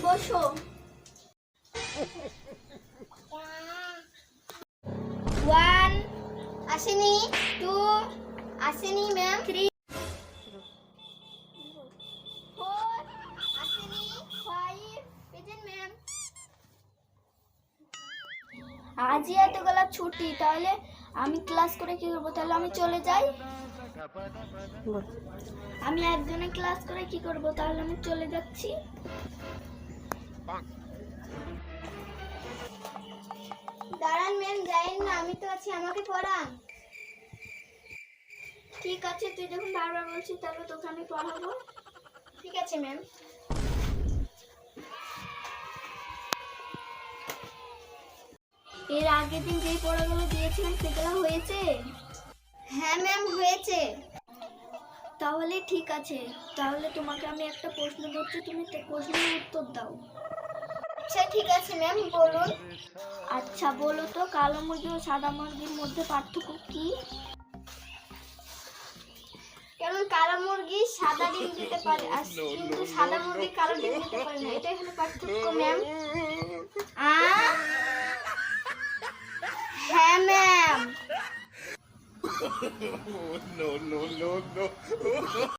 বসো। 1 আসেনি, 2 আসেনি ম্যাম, 3 4 আসেনি, 5 প্রেজেন্ট ম্যাম। আজই এতগুলো ছুটি, তাহলে আমি ক্লাস করে কি করবো? তাহলে আমি চলে যাই। আমি একজনে ক্লাস করে কি করব? তাহলে আমি চলে যাচ্ছি। দাঁড়ান ম্যাম, যাইন না, আমি তো আছি, আমাকে পড়ান। ঠিক আছে, তুই যখন বারবার বলছিস তাহলে তোকে আমি পড়াবো। ঠিক আছে ম্যাম। এর আগের দিন যেই পড়াগুলো দিয়েছিলাম সেগুলো হয়েছে? হ্যাঁ ম্যাম, হয়েছে। তাহলে ঠিক আছে, তাহলে তোমাকে আমি একটা প্রশ্ন করছি, তুমি প্রশ্নের উত্তর দাও। আচ্ছা ঠিক আছে ম্যাম, বলুন। আচ্ছা বলো তো, কালো মুরগি ও সাদা মুরগির মধ্যে পার্থক্য কি? কারণ কালো মুরগি সাদা ডিম দিতে পারে, আর কিন্তু সাদা মুরগি কালো ডিম দিতে পারে না, এটাই হলো পার্থক্য ম্যাম। হ্যাঁ ma'am. No, no, no, no.